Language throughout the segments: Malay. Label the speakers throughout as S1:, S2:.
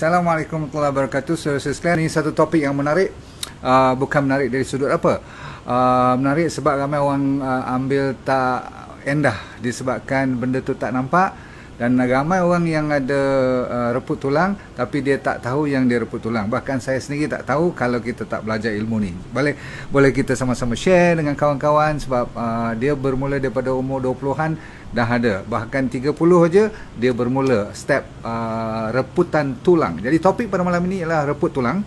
S1: Assalamualaikum warahmatullahi wabarakatuh. Saudara sekalian, ini satu topik yang menarik. Bukan menarik dari sudut apa, menarik sebab ramai orang ambil tak endah disebabkan benda tu tak nampak. Dan ramai orang yang ada reput tulang tapi dia tak tahu yang dia reput tulang. Bahkan saya sendiri tak tahu kalau kita tak belajar ilmu ni. Boleh kita sama-sama share dengan kawan-kawan sebab dia bermula daripada umur 20-an dah ada. Bahkan 30 aja dia bermula step reputan tulang. Jadi topik pada malam ini ialah reput tulang.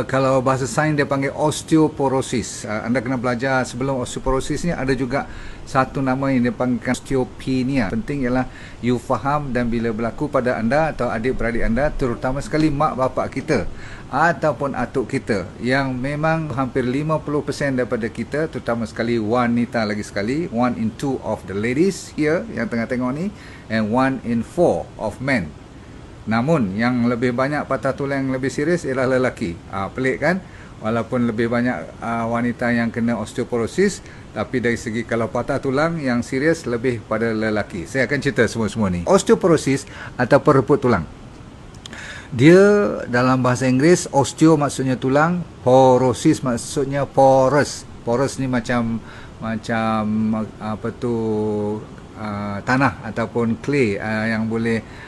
S1: Kalau bahasa sains dia panggil osteoporosis. Anda kena belajar sebelum osteoporosis ni ada juga satu nama yang dipanggil osteopenia. Penting ialah you faham, dan bila berlaku pada anda atau adik-beradik anda, terutama sekali mak bapak kita ataupun atuk kita, yang memang hampir 50% daripada kita, terutama sekali wanita lagi sekali, 1 in 2 of the ladies here yang tengah tengok ni, and 1 in 4 of men. Namun yang lebih banyak patah tulang yang lebih serius ialah lelaki. Pelik kan? Walaupun lebih banyak wanita yang kena osteoporosis, tapi dari segi kalau patah tulang yang serius lebih pada lelaki. Saya akan cerita semua-semua ni. Osteoporosis ataupun reput tulang, dia dalam bahasa Inggeris, osteo maksudnya tulang, porosis maksudnya porous. Porous ni macam apa tu, tanah ataupun clay yang boleh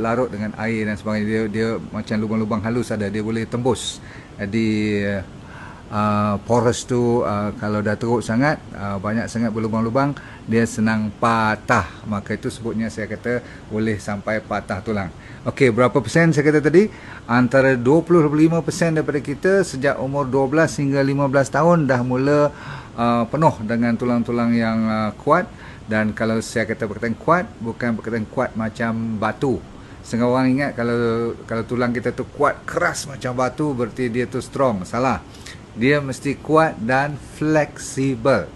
S1: larut dengan air dan sebagainya. Dia macam lubang-lubang halus ada, dia boleh tembus. Jadi porous tu kalau dah teruk sangat, banyak sangat berlubang-lubang, dia senang patah. Maka itu sebutnya saya kata boleh sampai patah tulang. Okey, berapa persen saya kata tadi? Antara 25% daripada kita sejak umur 12 hingga 15 tahun dah mula penuh dengan tulang-tulang yang kuat. Dan kalau saya kata perkataan kuat, bukan perkataan kuat macam batu. Setengah orang ingat kalau tulang kita tu kuat, keras macam batu, berarti dia tu strong. Salah. Dia mesti kuat dan fleksibel.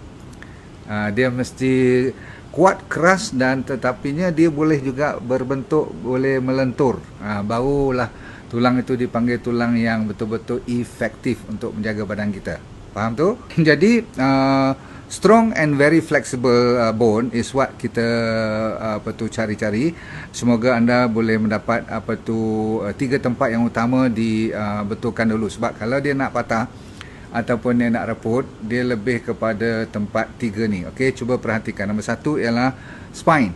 S1: Dia mesti kuat, keras, dan tetapinya dia boleh juga berbentuk, boleh melentur. Barulah tulang itu dipanggil tulang yang betul-betul efektif untuk menjaga badan kita. Faham tu? Jadi strong and very flexible bone is what kita cari-cari. Semoga anda boleh mendapat 3 tempat yang utama dibetulkan dulu. Sebab kalau dia nak patah ataupun dia nak reput, dia lebih kepada tempat 3 ni. Okey, cuba perhatikan. Nombor 1 ialah spine.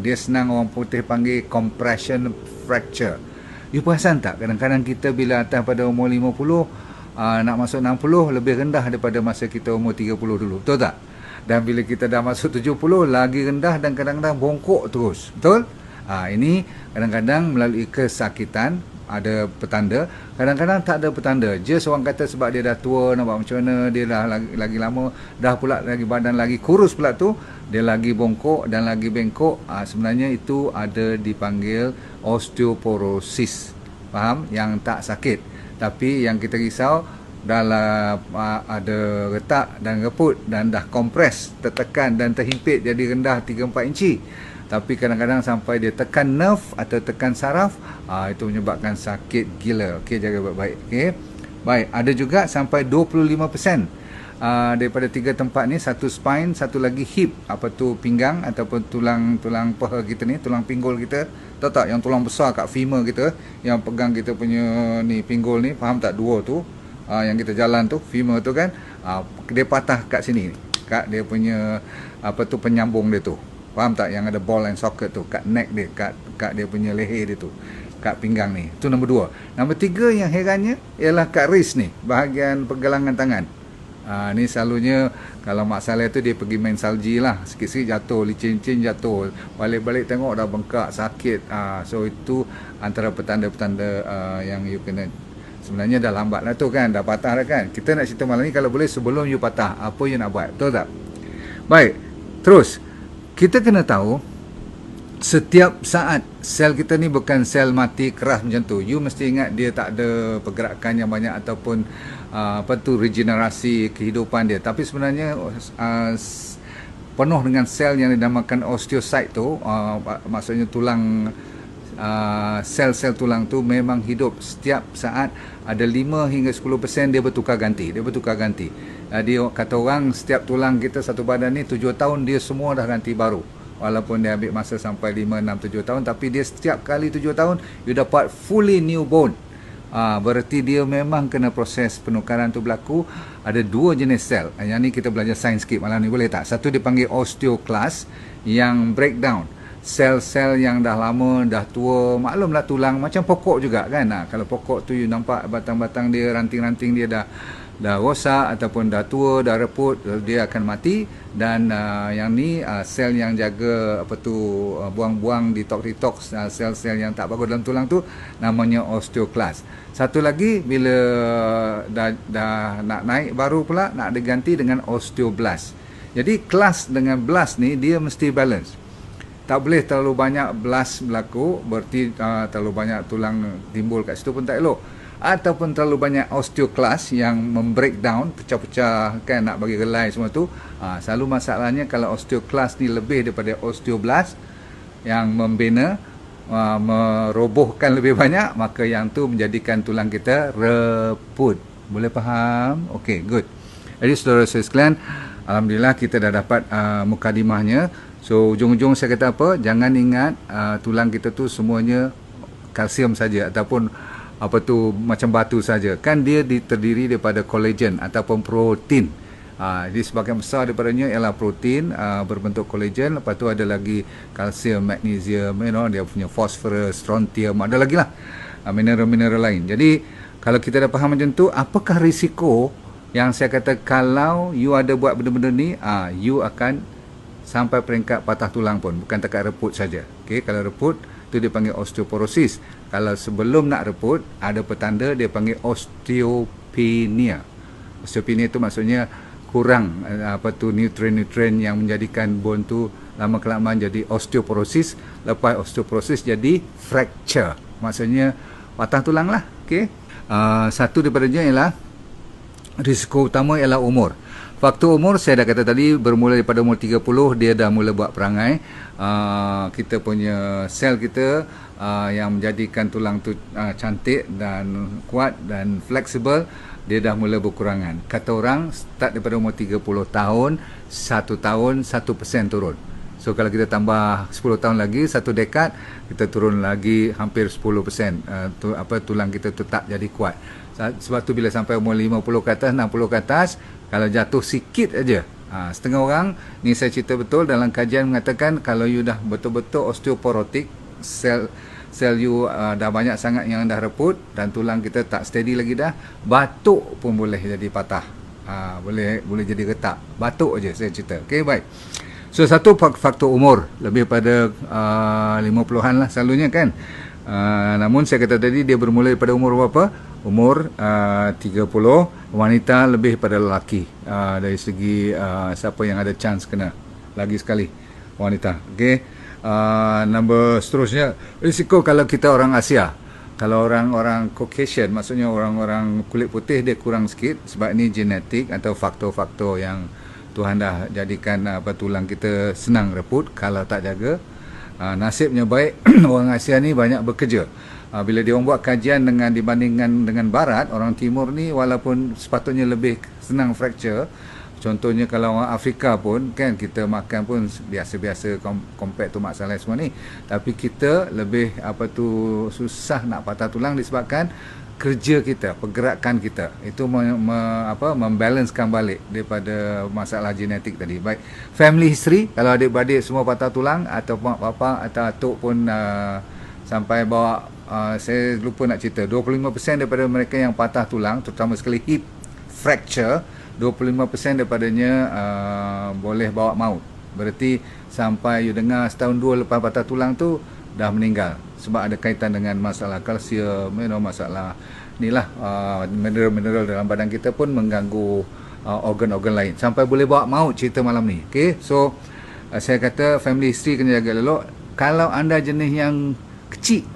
S1: Dia senang orang putih panggil compression fracture. You perasan tak, kadang-kadang kita bila atas pada umur 50, nak masuk 60 lebih rendah daripada masa kita umur 30 dulu. Betul tak? Dan bila kita dah masuk 70 lagi rendah dan kadang-kadang bongkok terus. Betul? Ini kadang-kadang melalui kesakitan ada petanda, kadang-kadang tak ada petanda. Just orang kata sebab dia dah tua, nampak macam mana, dia dah lagi lama, dah pula lagi badan lagi kurus pula tu, dia lagi bongkok dan lagi bengkok. Sebenarnya itu ada dipanggil osteoporosis. Faham? Yang tak sakit. Tapi yang kita risau dalam ada retak dan reput dan dah kompres, tertekan dan terhimpit jadi rendah 3-4 inci. Tapi kadang-kadang sampai dia tekan nerve atau tekan saraf, itu menyebabkan sakit gila. Okey, jaga baik-baik. Okey. Baik, ada juga sampai 25% daripada 3 tempat ni, satu spine, satu lagi hip, pinggang ataupun tulang paha kita ni, tulang pinggul kita. Tahu tak yang tulang besar kat femur kita yang pegang kita punya ni pinggul ni, faham tak, dua tu yang kita jalan tu, femur tu kan, dia patah kat sini, kat dia punya penyambung dia tu. Faham tak, yang ada ball and socket tu kat neck dia, kat dia punya leher dia tu, kat pinggang ni. Itu nombor 2. Nombor 3 yang herannya ialah kat wrist ni, bahagian pergelangan tangan. Ni selalunya kalau masalah tu dia pergi main salji lah, sikit-sikit jatuh, licin-licin jatuh, balik-balik tengok dah bengkak, sakit. So itu antara petanda-petanda yang you kena. Sebenarnya dah lambat lah tu kan, dah patah dah kan. Kita nak cerita malam ni kalau boleh sebelum you patah, apa you nak buat, betul tak? Baik, terus kita kena tahu setiap saat sel kita ni bukan sel mati keras macam tu. You mesti ingat dia tak ada pergerakan yang banyak ataupun regenerasi kehidupan dia. Tapi sebenarnya penuh dengan sel yang dinamakan osteocyte tu, maksudnya tulang, sel-sel tulang tu memang hidup setiap saat. Ada 5 hingga 10% dia bertukar ganti. Jadi kata orang setiap tulang kita satu badan ni 7 tahun dia semua dah ganti baru. walaupun dia ambil masa sampai 5, 6, 7 tahun, tapi dia setiap kali 7 tahun you dapat fully new bone. Berarti dia memang kena proses penukaran tu berlaku. Ada dua jenis sel. Yang ni kita belajar sains sikit malam ni, boleh tak? Satu dipanggil osteoclast, yang breakdown sel-sel yang dah lama, dah tua. Maklumlah tulang macam pokok juga kan. Kalau pokok tu you nampak batang-batang dia, ranting-ranting dia dah rosak ataupun dah tua, dah reput, dia akan mati. Dan yang ni sel yang jaga buang-buang, detox sel-sel yang tak bagus dalam tulang tu, namanya osteoclast. Satu lagi bila dah nak naik baru pula, nak diganti dengan osteoblast. Jadi kelas dengan blast ni dia mesti balance. Tak boleh terlalu banyak blast berlaku, berarti terlalu banyak tulang timbul kat situ pun tak elok. Ataupun terlalu banyak osteoclast yang membreakdown, pecah-pecah kan, nak bagi relai semua tu. Selalu masalahnya kalau osteoclast ni lebih daripada osteoblast yang membina, merobohkan lebih banyak, maka yang tu menjadikan tulang kita reput. Boleh faham? Okey, good. Jadi saudara sekalian, alhamdulillah kita dah dapat mukadimahnya. So ujung-ujung saya kata apa? Jangan ingat tulang kita tu semuanya kalsium saja ataupun macam batu saja. Kan dia terdiri daripada collagen ataupun protein. Jadi sebahagian besar daripadanya ialah protein berbentuk collagen. Lepas tu ada lagi kalsium, magnesium, dia punya phosphorus, strontium, ada lagi lah mineral-mineral lain. Jadi kalau kita dah faham macam tu, apakah risiko yang saya kata kalau you ada buat benda-benda ni, you akan sampai peringkat patah tulang pun, bukan takat reput saja. Okey, kalau reput tu dia panggil osteoporosis. Kalau sebelum nak reput ada petanda, dia panggil osteopenia. Osteopenia tu maksudnya kurang nutrien-nutrien yang menjadikan bone tu lama kelamaan jadi osteoporosis. Lepas osteoporosis jadi fracture, maksudnya patah tulang lah. Okey, satu daripadanya ialah risiko utama ialah umur. Faktor umur saya dah kata tadi, bermula daripada umur 30 dia dah mula buat perangai. Kita punya sel kita yang menjadikan tulang tu cantik dan kuat dan fleksibel, dia dah mula berkurangan. Kata orang start daripada umur 30 tahun, 1 tahun 1% turun. So kalau kita tambah 10 tahun lagi, 1 dekad, kita turun lagi hampir 10%. Tulang kita tu tak jadi kuat. Sebab tu bila sampai umur 50 ke atas, 60 ke atas, kalau jatuh sikit aja, setengah orang, ni saya cerita betul, dalam kajian mengatakan kalau you dah betul-betul osteoporotik, sel you dah banyak sangat yang dah reput dan tulang kita tak steady lagi dah, batuk pun boleh jadi patah, boleh jadi retak, batuk aja saya cerita. Okey, baik. So satu faktor umur, lebih pada 50-an lah selalunya kan. Namun saya kata tadi dia bermula daripada umur berapa? Umur 30, wanita lebih pada lelaki. Dari segi siapa yang ada chance kena, lagi sekali wanita. Okey. Nombor seterusnya, risiko kalau kita orang Asia. Kalau orang-orang Caucasian, maksudnya orang-orang kulit putih, dia kurang sikit sebab ini genetik atau faktor-faktor yang Tuhan dah jadikan tulang kita senang reput kalau tak jaga. Nasibnya baik orang Asia ni banyak bekerja. Bila dia orang buat kajian dibandingkan dengan barat, orang timur ni walaupun sepatutnya lebih senang fracture. Contohnya kalau orang Afrika pun kan, kita makan pun biasa-biasa compare tu masalah semua ni, tapi kita lebih susah nak patah tulang disebabkan kerja kita, pergerakan kita itu membalancekan balik daripada masalah genetik tadi. Baik, family history, kalau adik-beradik semua patah tulang atau mak bapak atau atuk pun sampai bawa, saya lupa nak cerita, 25% daripada mereka yang patah tulang, terutama sekali hip fracture, 25% daripadanya boleh bawa maut. Berarti sampai you dengar setahun dua lepas patah tulang tu dah meninggal sebab ada kaitan dengan masalah kalsium, masalah inilah mineral-mineral dalam badan kita pun mengganggu organ-organ lain sampai boleh bawa maut cerita malam ni. Okey, so saya kata family history kena jaga elok. Kalau anda jenis yang kecil,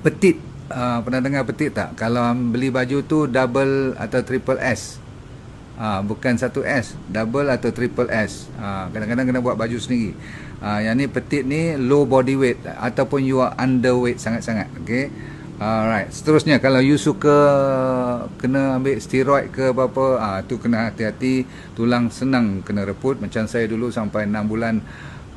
S1: petit, pernah dengar petit tak? Kalau beli baju tu double atau triple S, bukan satu S, double atau triple S. Kadang-kadang kena buat baju sendiri. Yang ni petit ni low body weight ataupun you are underweight sangat-sangat. Okay, alright. Seterusnya, kalau you suka kena ambil steroid ke apa-apa, tu kena hati-hati, tulang senang kena reput. Macam saya dulu sampai 6 bulan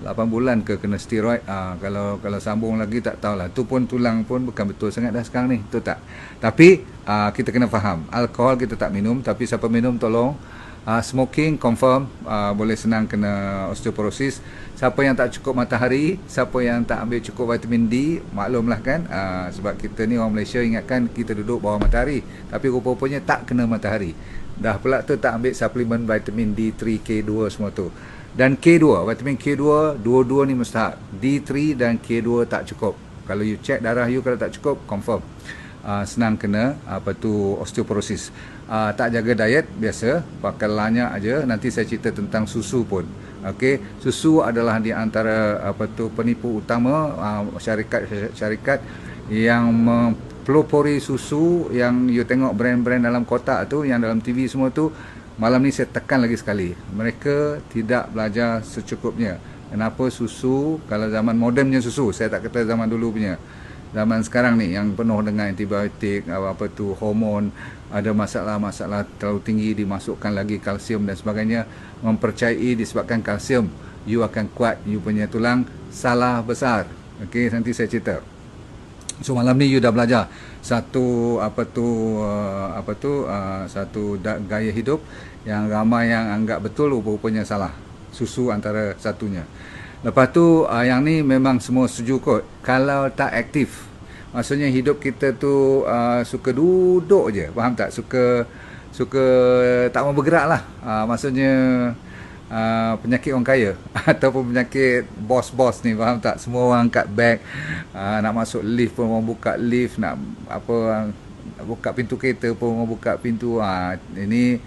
S1: 8 bulan ke kena steroid. Kalau sambung lagi tak tahulah. Tu pun tulang pun bukan betul sangat dah sekarang ni. Betul tak? Tapi kita kena faham. Alkohol kita tak minum, tapi siapa minum tolong. Smoking confirm boleh senang kena osteoporosis. Siapa yang tak cukup matahari, siapa yang tak ambil cukup vitamin D, maklumlah kan, sebab kita ni orang Malaysia, ingatkan kita duduk bawah matahari, tapi rupa-rupanya tak kena matahari. Dah pula tu tak ambil suplemen vitamin D3, K2 semua tu. Dan K2, vitamin K2, dua-dua ni mustahak. D3 dan K2 tak cukup. Kalau you check darah you, kalau tak cukup, confirm senang kena osteoporosis. Tak jaga diet, biasa pakai lanyak aja. Nanti saya cerita tentang susu pun. Okey, susu adalah di antara penipu utama syarikat yang mempelopori susu. Yang you tengok brand-brand dalam kotak tu, yang dalam TV semua tu, malam ni saya tekan lagi sekali, mereka tidak belajar secukupnya. Kenapa susu, kalau zaman modernnya susu, saya tak kata zaman dulu punya, zaman sekarang ni yang penuh dengan antibiotik, hormon, ada masalah-masalah terlalu tinggi, dimasukkan lagi kalsium dan sebagainya. Mempercayai disebabkan kalsium you akan kuat, you punya tulang, salah besar. Okey, nanti saya cerita. So malam ni you dah belajar satu satu gaya hidup yang ramai yang anggap betul, rupa-rupanya salah. Susu antara satunya. Lepas tu yang ni memang semua setuju kot. Kalau tak aktif, maksudnya hidup kita tu suka duduk je, faham tak? Suka tak mau bergerak lah. Maksudnya penyakit orang kaya ataupun penyakit bos-bos ni, faham tak? Semua orang angkat beg, nak masuk lift pun orang buka lift, nak buka pintu kereta pun orang buka pintu. Ini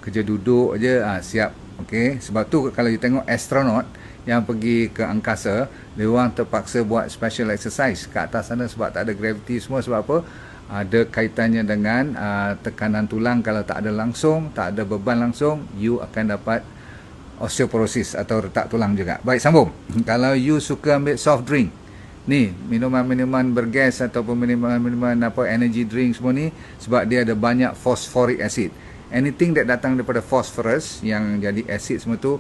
S1: kerja duduk je, siap. Okey, sebab tu kalau you tengok astronaut yang pergi ke angkasa, dia orang terpaksa buat special exercise kat atas sana sebab tak ada gravity semua. Sebab apa? Ada kaitannya dengan tekanan tulang. Kalau tak ada langsung, tak ada beban langsung, you akan dapat osteoporosis atau retak tulang juga. Baik, sambung. Kalau you suka ambil soft drink, ni minuman-minuman bergas ataupun minuman energy drink semua ni, sebab dia ada banyak phosphoric acid. Anything that datang daripada phosphorus yang jadi acid semua tu,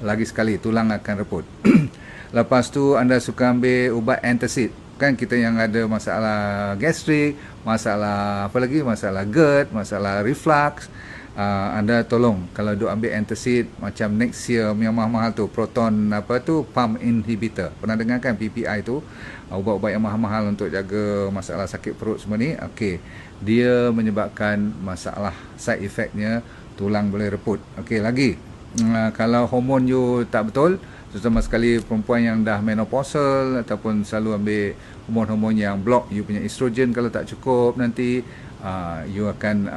S1: lagi sekali tulang akan reput. Lepas tu anda suka ambil ubat antacid, kan kita yang ada masalah gastrik, masalah apa lagi, masalah GERD, masalah reflux, anda tolong kalau duk ambil antacid macam Nexium yang mahal-mahal tu, proton pump inhibitor. Pernah dengar kan PPI tu, ubat-ubat yang mahal-mahal untuk jaga masalah sakit perut semua ni. Okey, dia menyebabkan masalah side effectnya tulang boleh reput. Okey, lagi kalau hormon you tak betul, terutama sekali perempuan yang dah menopausal ataupun selalu ambil hormon-hormon yang block you punya estrogen, kalau tak cukup nanti you akan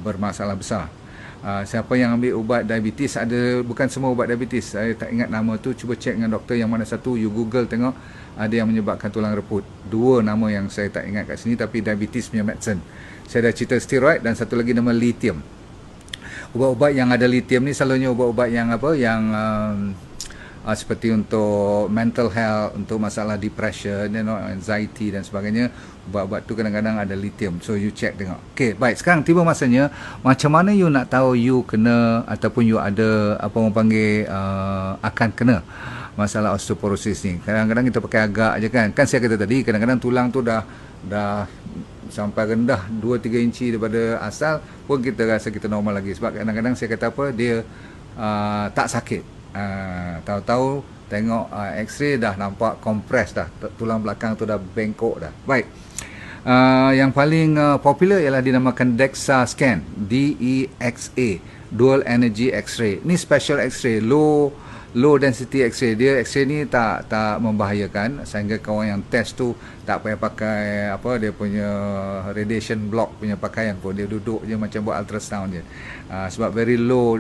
S1: bermasalah besar. Siapa yang ambil ubat diabetes, ada, bukan semua ubat diabetes, saya tak ingat nama tu, cuba cek dengan doktor yang mana satu, you google tengok, ada yang menyebabkan tulang reput. Dua nama yang saya tak ingat kat sini, tapi diabetes punya medicine. Saya dah cerita steroid dan satu lagi nama lithium. Ubat-ubat yang ada lithium ni selalunya ubat-ubat yang seperti untuk mental health, untuk masalah depression, anxiety dan sebagainya. Ubat-ubat tu kadang-kadang ada lithium. So you check tengok. Okey, baik, sekarang tiba masanya macam mana you nak tahu you kena ataupun you ada apa orang panggil akan kena masalah osteoporosis ni. Kadang-kadang kita pakai agak je kan. Kan saya kata tadi, kadang-kadang tulang tu dah sampai rendah 2-3 inci daripada asal pun kita rasa kita normal lagi. Sebab kadang-kadang saya kata apa, dia tak sakit. Tahu-tahu tengok x-ray dah nampak kompres dah, tulang belakang tu dah bengkok dah. Baik, yang paling popular ialah dinamakan DEXA scan, DEXA, Dual Energy X-ray. Ni special X-ray, low density X-ray. Dia X-ray ni tak membahayakan, sehingga kawan yang test tu tak payah pakai dia punya radiation block punya pakaian pun, dia duduk je macam buat ultrasound je. Sebab very low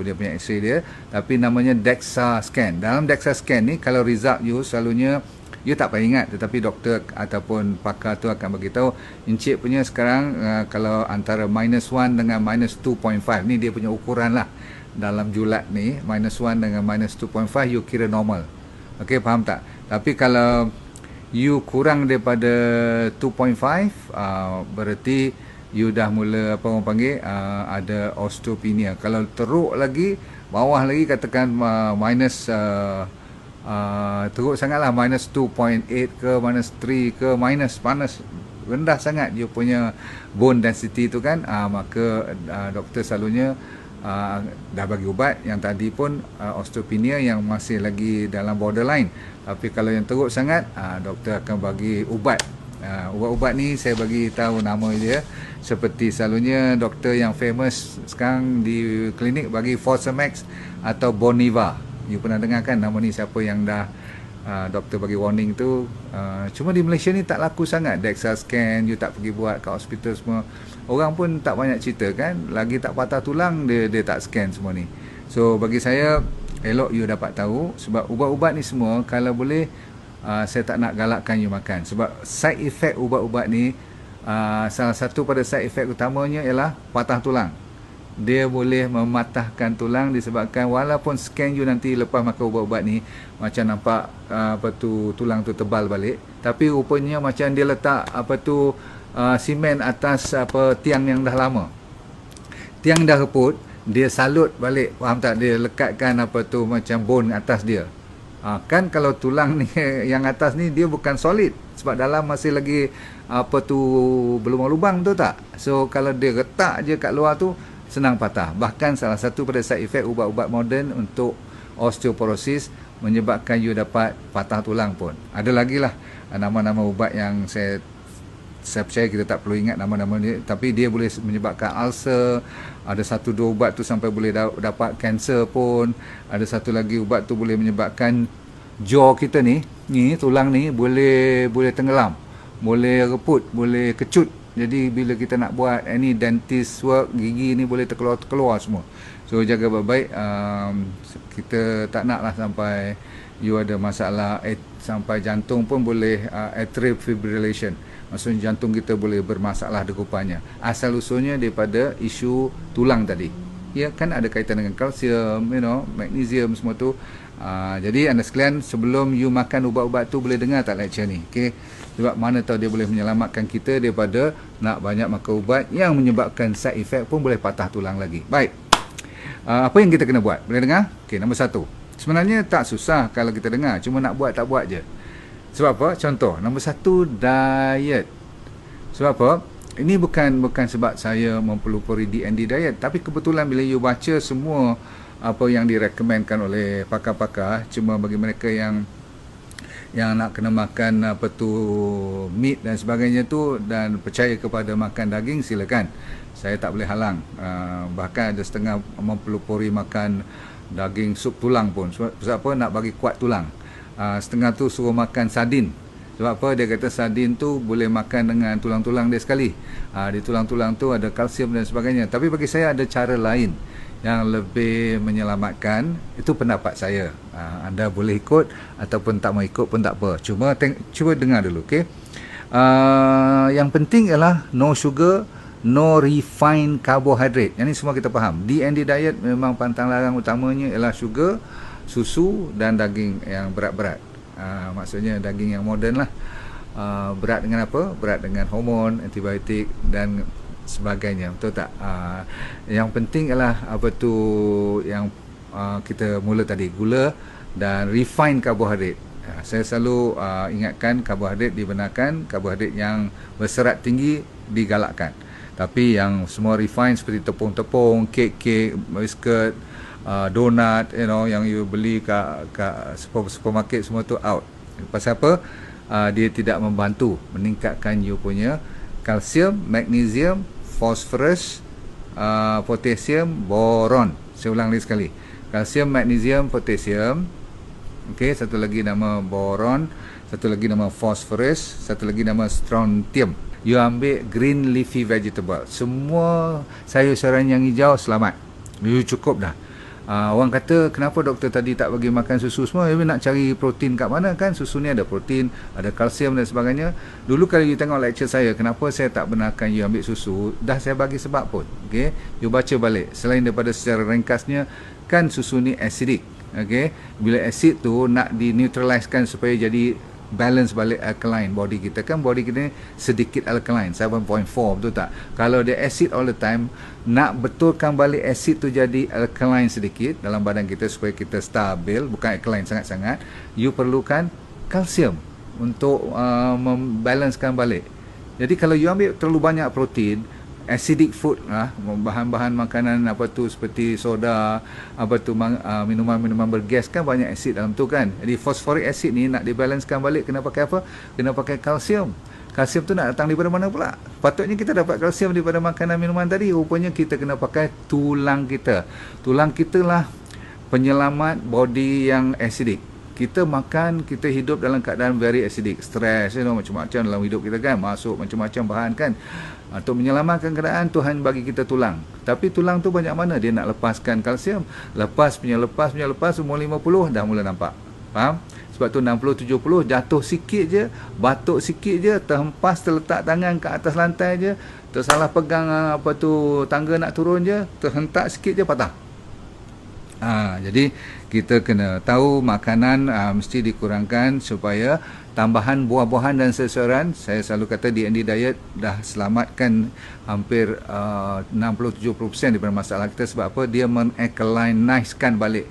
S1: dia punya X-ray dia. Tapi namanya DEXA scan. Dalam DEXA scan ni, kalau result you selalunya you tak payah ingat, tetapi doktor ataupun pakar tu akan beritahu, encik punya sekarang kalau antara -1 dengan -2.5, ni dia punya ukuran lah dalam julat ni, -1 dengan -2.5 you kira normal. Okey, faham tak? Tapi kalau you kurang daripada 2.5, berarti you dah mula apa orang panggil ada osteopenia. Kalau teruk lagi, bawah lagi katakan minus teruk sangatlah, minus 2.8 ke minus 3 ke minus panas rendah sangat you punya bone density tu kan, maka doktor selalunya dah bagi ubat. Yang tadi pun osteopenia yang masih lagi dalam borderline, tapi kalau yang teruk sangat, doktor akan bagi ubat. Ubat-ubat ni saya bagi tahu nama dia, seperti selalunya doktor yang famous sekarang di klinik bagi Fosamax atau Boniva. You pernah dengar kan nama ni, siapa yang dah doktor bagi warning tu. Cuma di Malaysia ni tak laku sangat. DEXA scan you tak pergi buat kat hospital semua, orang pun tak banyak cerita kan, lagi tak patah tulang dia tak scan semua ni. So bagi saya elok you dapat tahu, sebab ubat-ubat ni semua kalau boleh saya tak nak galakkan you makan, sebab side effect ubat-ubat ni, salah satu pada side effect utamanya ialah patah tulang. Dia boleh mematahkan tulang disebabkan walaupun scan you nanti lepas makan ubat-ubat ni macam nampak tulang tu tebal balik, tapi rupanya macam dia letak simen atas tiang yang dah lama. Tiang dah reput, dia salut balik, faham tak? Dia lekatkan macam bone atas dia. Kan kalau tulang ni yang atas ni dia bukan solid, sebab dalam masih lagi berlubang-lubang tu tak. So kalau dia retak je kat luar tu senang patah. Bahkan salah satu pada side effect ubat-ubat moden untuk osteoporosis menyebabkan you dapat patah tulang pun. Ada lagi lah nama-nama ubat yang saya percaya kita tak perlu ingat nama-nama ni, tapi dia boleh menyebabkan ulcer. Ada 1-2 ubat tu sampai boleh dapat kanser pun. Ada satu lagi ubat tu boleh menyebabkan jaw kita ni tulang ni boleh tenggelam, boleh reput, boleh kecut. Jadi bila kita nak buat any dentist work, gigi ni boleh terkeluar semua. So jaga baik-baik. Kita tak naklah sampai you ada masalah sampai jantung pun boleh atrial fibrillation. Maksudnya jantung kita boleh bermasalah degupannya. Asal usulnya daripada isu tulang tadi. Ya kan, ada kaitan dengan kalsium, magnesium semua tu. Jadi anda sekalian, sebelum you makan ubat-ubat tu boleh dengar tak lecture ni, okey? Sebab mana tahu dia boleh menyelamatkan kita daripada nak banyak makan ubat yang menyebabkan side effect pun boleh patah tulang lagi. Baik. Apa yang kita kena buat? Boleh dengar? Okey, nombor 1. Sebenarnya tak susah kalau kita dengar, cuma nak buat tak buat je. Sebab apa? Contoh, nombor 1, diet. Sebab apa? Ini bukan sebab saya mempelopori DND diet, tapi kebetulan bila you baca semua apa yang direkomendkan oleh pakar-pakar, cuma bagi mereka yang nak kena makan meat dan sebagainya tu dan percaya kepada makan daging, silakan. Saya tak boleh halang. Bahkan ada setengah mempelopori makan daging sup tulang pun. Sebab apa? Nak bagi kuat tulang. Setengah tu suruh makan sardin. Sebab apa? Dia kata sardin tu boleh makan dengan tulang-tulang dia sekali. Di tulang-tulang tu ada kalsium dan sebagainya. Tapi bagi saya ada cara lain yang lebih menyelamatkan. Itu pendapat saya. Anda boleh ikut ataupun tak mau ikut pun tak apa. Cuba dengar dulu, okey? Yang penting ialah no sugar, no refined carbohydrate. Yang ni semua kita faham. DND diet memang pantang larang utamanya ialah sugar, susu dan daging yang berat-berat. Maksudnya daging yang moden lah. Berat dengan apa? Berat dengan hormon, antibiotik dan sebagainya. Betul tak? Yang penting ialah yang kita mula tadi, gula dan refined carbohydrate. Saya selalu ingatkan, karbohidrat dibenarkan, karbohidrat yang berserat tinggi digalakkan. Tapi yang semua refined seperti tepung-tepung, kek-kek, biskut, donat, yang you beli kat supermarket, semua tu out. Pasal apa? Dia tidak membantu meningkatkan you punya kalsium, magnesium, fosforus, potasium, boron. Saya ulang lagi sekali. Kalsium, magnesium, potasium. Okey, satu lagi nama boron, satu lagi nama fosforus, satu lagi nama strontium. You ambil green leafy vegetable. Semua sayur-sayuran yang hijau selamat. You cukup dah. Orang kata, kenapa doktor tadi tak bagi makan susu semua? You nak cari protein kat mana kan? Susu ni ada protein, ada kalsium dan sebagainya. Dulu kalau you tengok lecture saya, kenapa saya tak benarkan you ambil susu? Dah saya bagi sebab pun. Okay? You baca balik. Selain daripada secara ringkasnya, kan susu ni acidic. Okay? Bila asid tu nak dineutralisekan supaya jadi balance balik alkaline body kita. Kan body kita ni sedikit alkaline, 7.4, betul tak? Kalau dia acid all the time, nak betulkan balik acid tu jadi alkaline sedikit dalam badan kita supaya kita stabil, bukan alkaline sangat-sangat, you perlukan kalsium untuk membalancekan balik. Jadi kalau you ambil terlalu banyak protein, acidic food, bahan-bahan makanan apa tu seperti soda, apa tu minuman-minuman bergas, kan banyak asid dalam tu kan. Jadi phosphoric acid ni nak dibalancekan balik, kena pakai apa? Kena pakai kalsium. Kalsium tu nak datang daripada mana pula? Patutnya kita dapat kalsium daripada makanan minuman tadi. Rupanya kita kena pakai tulang kita. Tulang kita lah penyelamat body yang acidic. Kita makan, kita hidup dalam keadaan very acidic, stress, macam-macam dalam hidup kita kan, masuk macam-macam bahan kan. Untuk menyelamatkan keadaan, Tuhan bagi kita tulang. Tapi tulang tu banyak mana dia nak lepaskan kalsium. Lepas umur 50 dah mula nampak. Faham? Sebab tu 60-70 jatuh sikit je, batuk sikit je, terhempas, terletak tangan ke atas lantai je, tersalah pegang apa tu tangga nak turun je, terhentak sikit je patah. Jadi kita kena tahu makanan mesti dikurangkan supaya tambahan buah-buahan dan sayuran. Saya selalu kata D&D Diet dah selamatkan hampir 60-70% daripada masalah kita. Sebab apa? Dia men-alkalinizekan balik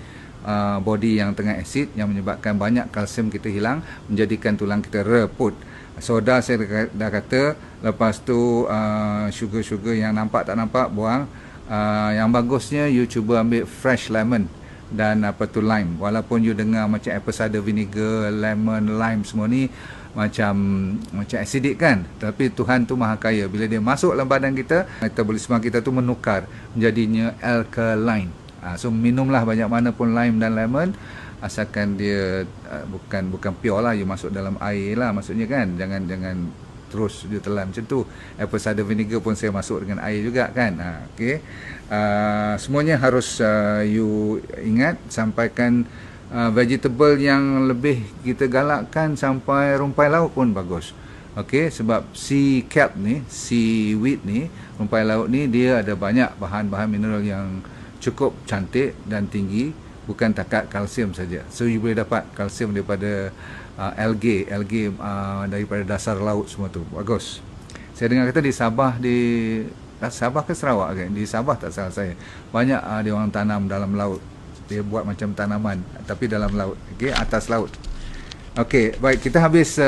S1: body yang tengah asid, yang menyebabkan banyak kalsium kita hilang, menjadikan tulang kita reput. Soda saya dah kata, lepas tu sugar-sugar yang nampak tak nampak buang. Yang bagusnya you cuba ambil fresh lemon dan apa tu lime. Walaupun you dengar macam apple cider vinegar, lemon, lime semua ni macam acidic kan, tapi Tuhan tu maha kaya. Bila dia masuk dalam badan kita, metabolisme kita tu menukar menjadinya alkaline. So minumlah banyak mana pun lime dan lemon, asalkan dia bukan pure lah, you masuk dalam air lah maksudnya kan. Jangan terus dia telan macam tu. Apple cider vinegar pun saya masuk dengan air juga kan. Okey. Semuanya harus you ingat, sampaikan vegetable yang lebih kita galakkan sampai rumpai laut pun bagus. Okey, sebab sea kelp ni, seaweed ni, rumpai laut ni dia ada banyak bahan-bahan mineral yang cukup cantik dan tinggi, bukan takat kalsium saja. So you boleh dapat kalsium daripada algae daripada dasar laut semua tu. Bagus. Saya dengar kata di Sabah ke Sarawak kan? Di Sabah tak salah saya. Banyak dia orang tanam dalam laut. Dia buat macam tanaman tapi dalam laut. Okey, atas laut. Okey, baik, kita habis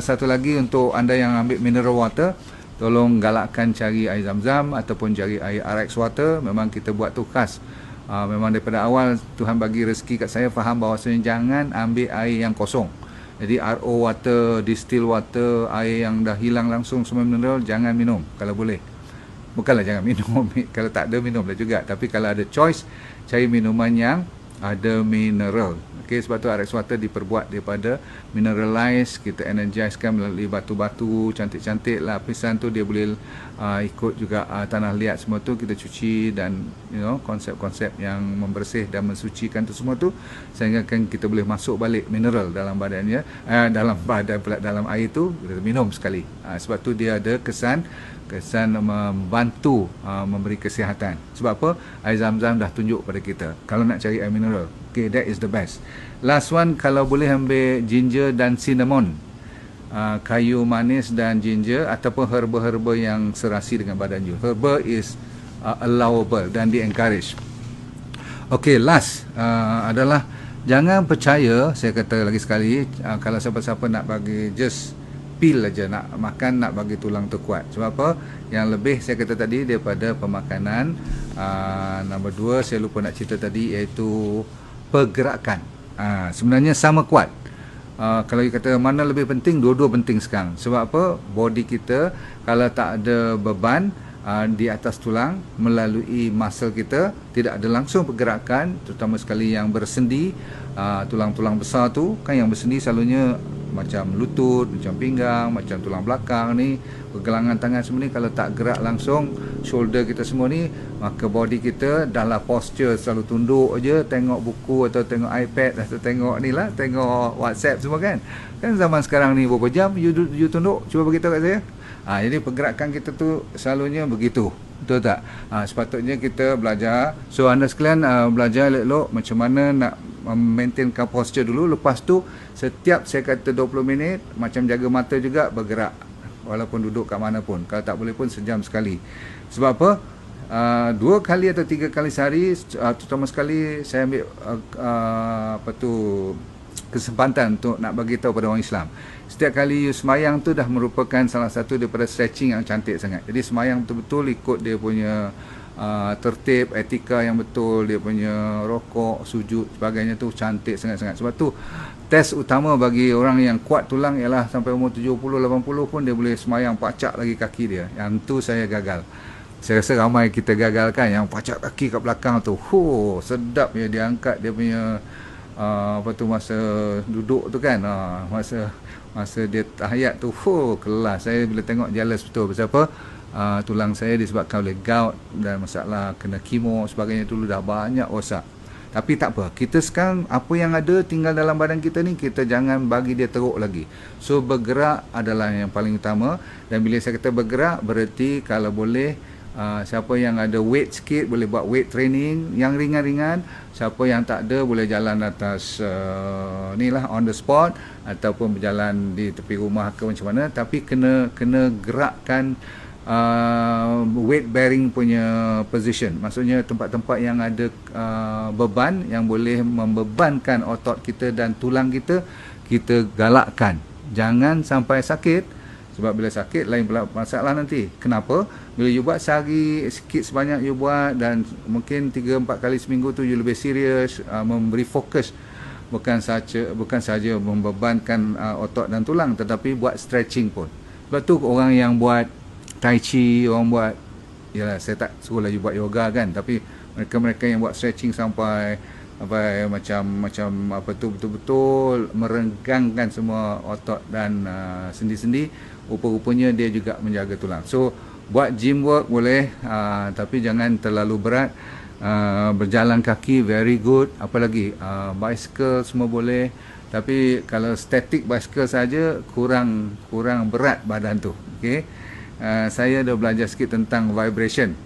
S1: satu lagi untuk anda yang ambil mineral water. Tolong galakkan cari air Zam-Zam ataupun cari air RX water. Memang kita buat tu khas. Memang daripada awal Tuhan bagi rezeki kat saya faham bahawasanya jangan ambil air yang kosong. Jadi RO water, distill water, air yang dah hilang langsung semua mineral, jangan minum kalau boleh. Bukanlah jangan minum, kalau tak ada minumlah juga. Tapi kalau ada choice, cari minuman yang ada mineral. Okey, sebab tu RX water diperbuat daripada mineralize, kita energizekan melalui batu-batu cantik-cantik, lapisan tu dia boleh ikut juga tanah liat semua tu kita cuci, dan konsep-konsep yang membersih dan mensucikan tu semua tu sehingga kan kita boleh masuk balik mineral dalam badannya, dalam air tu kita minum sekali. Sebab tu dia ada kesan membantu memberi kesihatan. Sebab apa? Air Zam-Zam dah tunjuk pada kita kalau nak cari air mineral. Okay, that is the best. Last one, kalau boleh ambil ginger dan cinnamon, kayu manis dan ginger, ataupun herba-herba yang serasi dengan badan you. Herba is allowable dan di-encourage. Okay, last adalah jangan percaya, saya kata lagi sekali, kalau siapa-siapa nak bagi just pil aja, nak makan, nak bagi tulang tu kuat. Sebab apa? Yang lebih saya kata tadi daripada pemakanan. Nombor 2 saya lupa nak cerita tadi, iaitu pergerakan. Sebenarnya sama kuat. Kalau you kata mana lebih penting, dua-dua penting sekarang. Sebab apa? Body kita kalau tak ada beban di atas tulang melalui muscle kita, tidak ada langsung pergerakan, terutama sekali yang bersendi, tulang-tulang besar tu kan, yang bersendi selalunya macam lutut, macam pinggang, macam tulang belakang ni, pergelangan tangan semua ni, kalau tak gerak langsung shoulder kita semua ni, maka body kita dalam posture selalu tunduk je, tengok buku atau tengok iPad atau tengok ni lah, tengok WhatsApp semua kan. Kan zaman sekarang ni berapa jam you tunduk? Cuba beritahu kat saya. Jadi pergerakan kita tu selalunya begitu. betul tak? Sepatutnya kita belajar. So anda sekalian belajar elok-elok macam mana nak maintainkan posture dulu. Lepas tu setiap saya kata 20 minit macam jaga mata juga, bergerak walaupun duduk kat mana pun. Kalau tak boleh pun sejam sekali. Sebab apa? 2 kali atau 3 kali sehari, terutama sekali saya ambil kesempatan untuk nak bagi tahu pada orang Islam. Setiap kali you semayang tu dah merupakan salah satu daripada stretching yang cantik sangat. Jadi semayang betul-betul ikut dia punya tertib, etika yang betul, dia punya rokok, sujud, sebagainya tu cantik sangat-sangat. Sebab tu test utama bagi orang yang kuat tulang ialah sampai umur 70-80 pun dia boleh semayang pacak lagi kaki dia. Yang tu saya gagal. Saya rasa ramai kita gagal kan, yang pacak kaki kat belakang tu. Sedap ya dia angkat dia punya masa duduk tu kan, masa dia tahiyat tu, kelas. Saya bila tengok jealous betul. Pasal apa? Tulang saya disebabkan oleh gout dan masalah kena kemo sebagainya, dulu dah banyak rosak. Tapi tak apa, kita sekarang apa yang ada tinggal dalam badan kita ni, kita jangan bagi dia teruk lagi. So bergerak adalah yang paling utama. Dan bila saya kata bergerak, bererti kalau boleh siapa yang ada weight sikit boleh buat weight training yang ringan-ringan. Siapa yang tak ada boleh jalan atas ni lah, on the spot, ataupun berjalan di tepi rumah ke macam mana. Tapi kena gerakkan weight bearing punya position. Maksudnya tempat-tempat yang ada beban yang boleh membebankan otot kita dan tulang kita, kita galakkan. Jangan sampai sakit. Sebab bila sakit lain pula masalah nanti. Kenapa? Bila you buat sehari sikit sebanyak you buat, dan mungkin 3-4 kali seminggu tu you lebih serius, memberi fokus, bukan saja membebankan otot dan tulang, tetapi buat stretching pun. Sebab tu orang yang buat tai chi, orang buat, yalah saya tak suruhlah you buat yoga kan, tapi mereka-mereka yang buat stretching sampai macam apa tu, betul-betul merenggangkan semua otot dan sendi-sendi, rupa-rupanya dia juga menjaga tulang. So buat gym work boleh, tapi jangan terlalu berat. Berjalan kaki very good, apalagi bicycle semua boleh, tapi kalau static bicycle saja kurang berat badan tu. Okey, saya dah belajar sikit tentang vibration.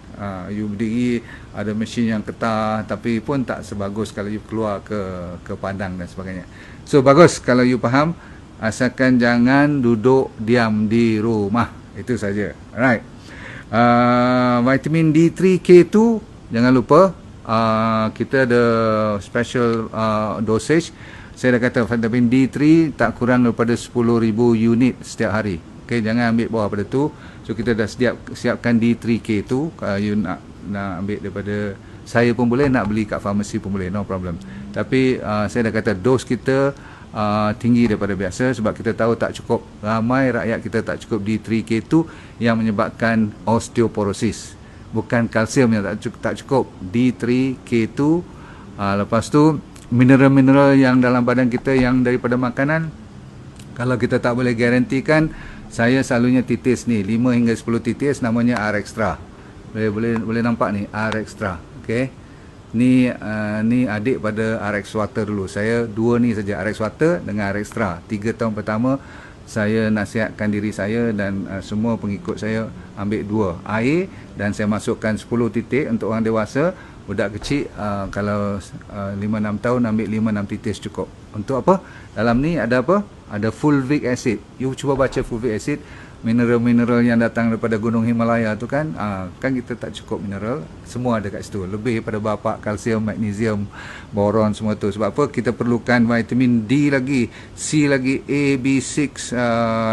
S1: You berdiri ada mesin yang ketah, tapi pun tak sebagus kalau you keluar ke padang dan sebagainya. So bagus kalau you faham, asalkan jangan duduk diam di rumah. Itu saja. Alright. Vitamin D3K2 jangan lupa, kita ada special dosage. Saya dah kata vitamin D3 tak kurang daripada 10,000 unit setiap hari. Okay, jangan ambil bawah pada tu. So kita dah siapkan D3K tu. Kalau you nak ambil daripada saya pun boleh, nak beli kat farmasi pun boleh, no problem. Tapi saya dah kata dos kita tinggi daripada biasa, sebab kita tahu tak cukup, ramai rakyat kita tak cukup D3K2 yang menyebabkan osteoporosis. Bukan kalsium yang tak cukup, D3K2. Lepas tu mineral-mineral yang dalam badan kita yang daripada makanan, kalau kita tak boleh garantikan, saya selalunya titis ni 5 hingga 10 titis, namanya R Extra. Boleh nampak ni R Extra. Okey. Ni adik pada RX Water dulu. Saya 2 ni saja, RX Water dengan RX Extra. 3 tahun pertama saya nasihatkan diri saya dan semua pengikut saya ambil 2 air, dan saya masukkan 10 titik untuk orang dewasa. Budak kecil kalau 5-6 tahun ambil 5-6 titis cukup. Untuk apa? Dalam ni ada apa? Ada fulvic acid. You cuba baca fulvic acid, mineral-mineral yang datang daripada gunung Himalaya tu kan, kan kita tak cukup mineral, semua ada kat situ. Lebih daripada bapak, kalsium, magnesium, boron, semua tu. Sebab apa? Kita perlukan vitamin D lagi, C lagi, A, B6,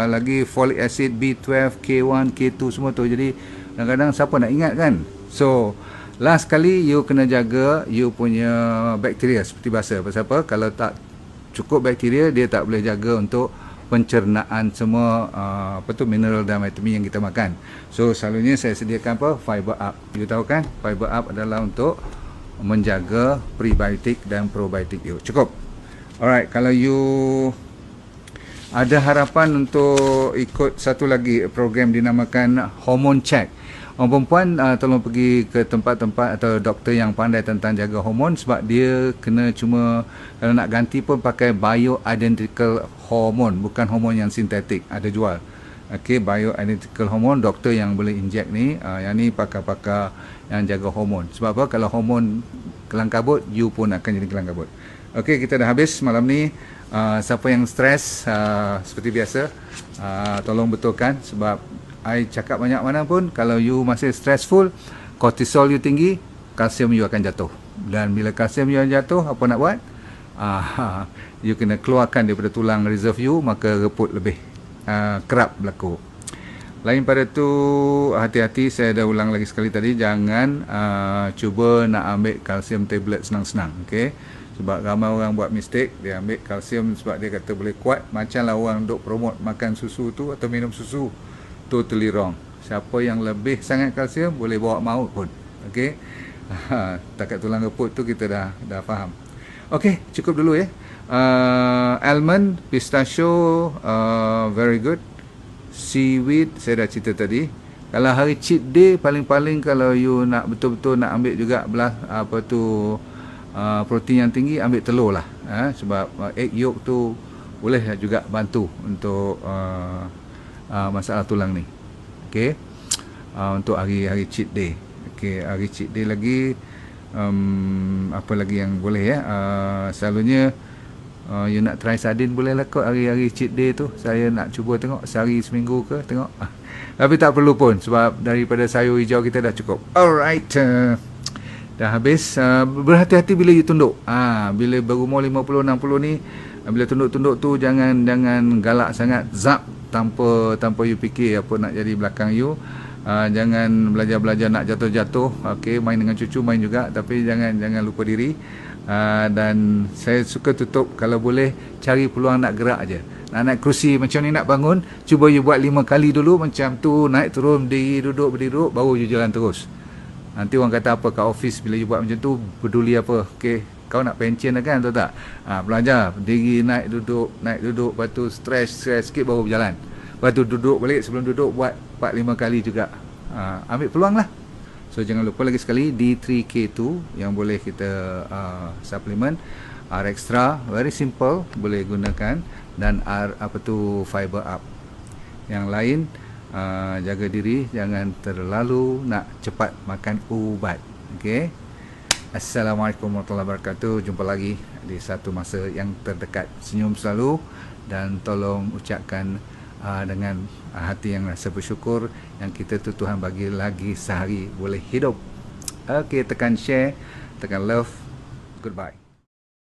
S1: lagi folic acid, B12, K1, K2, semua tu. Jadi kadang-kadang siapa nak ingat kan? So last kali you kena jaga you punya bakteria seperti biasa. Pasal apa? Kalau tak cukup bakteria, dia tak boleh jaga untuk pencernaan semua mineral dan vitamin yang kita makan. So selalunya saya sediakan apa? Fiber up. You tahu kan? Fiber up adalah untuk menjaga prebiotik dan probiotik you. Cukup. Alright, kalau you ada harapan untuk ikut satu lagi program dinamakan hormone check. Orang perempuan tolong pergi ke tempat-tempat atau doktor yang pandai tentang jaga hormon, sebab dia kena cuma kalau nak ganti pun pakai bioidentical hormone, bukan hormon yang sintetik, ada jual. Okey, bioidentical hormone, doktor yang boleh inject ni, yang ni pakar-pakar yang jaga hormon. Sebab apa? Kalau hormon kelang kabut, you pun akan jadi kelang kabut. Okey, kita dah habis malam ni. Siapa yang stres, seperti biasa, tolong betulkan. Sebab I cakap banyak mana pun, kalau you masih stressful, kortisol you tinggi, kalsium you akan jatuh. Dan bila kalsium you jatuh, apa nak buat? You kena keluarkan daripada tulang reserve you, maka reput lebih kerap berlaku. Lain pada tu, hati-hati, saya dah ulang lagi sekali tadi, jangan cuba nak ambil kalsium tablet senang-senang. Okay? Sebab ramai orang buat mistake, dia ambil kalsium sebab dia kata boleh kuat. Macamlah orang duk promote makan susu tu atau minum susu. Totally wrong. Siapa yang lebih sangat kalsium boleh bawa maut pun. Okay? Takat tulang reput tu kita dah faham. Okay, cukup dulu ya. Almond, pistachio, very good. Seaweed, saya dah cerita tadi. Kalau hari cheat day, paling-paling kalau you nak betul-betul nak ambil juga protein yang tinggi, ambil telur lah. Sebab egg yolk tu boleh juga bantu untuk masalah tulang ni. Okay, untuk hari cheat day. Okay, hari cheat day lagi, apa lagi yang boleh ya? Selalunya you nak try sardin boleh lah kot hari-hari cheat day tu. Saya nak cuba tengok sehari seminggu ke tengok. Tapi tak perlu pun sebab daripada sayur hijau kita dah cukup. Alright, dah habis. Berhati-hati bila you tunduk. Bila berumur 50-60 ni, bila tunduk-tunduk tu jangan galak sangat, zap tanpa you fikir apa nak jadi belakang you. Jangan belajar nak jatuh-jatuh. Okey, main dengan cucu main juga, tapi jangan lupa diri. Dan saya suka tutup, kalau boleh cari peluang nak gerak aja. Nak naik kerusi macam ni, nak bangun, cuba you buat 5 kali dulu macam tu, naik turun, berdiri duduk, baru you jalan terus. Nanti orang kata apa kat office bila you buat macam tu, peduli apa? Okey, kau nak pension dah kan, tahu tak? Belajar berdiri, naik duduk, lepas tu stretch sikit baru berjalan. Lepas tu duduk balik, sebelum duduk buat 4-5 kali juga. Ambil peluang lah. So jangan lupa lagi sekali D3K2 yang boleh kita suplemen. R extra, very simple, boleh gunakan. Dan fiber up. Yang lain, jaga diri, jangan terlalu nak cepat makan ubat. Okay. Assalamualaikum warahmatullahi wabarakatuh. Jumpa lagi di satu masa yang terdekat. Senyum selalu dan tolong ucapkan dengan hati yang rasa bersyukur yang kita tu Tuhan bagi lagi sehari boleh hidup. Okay, tekan share, tekan love. Goodbye.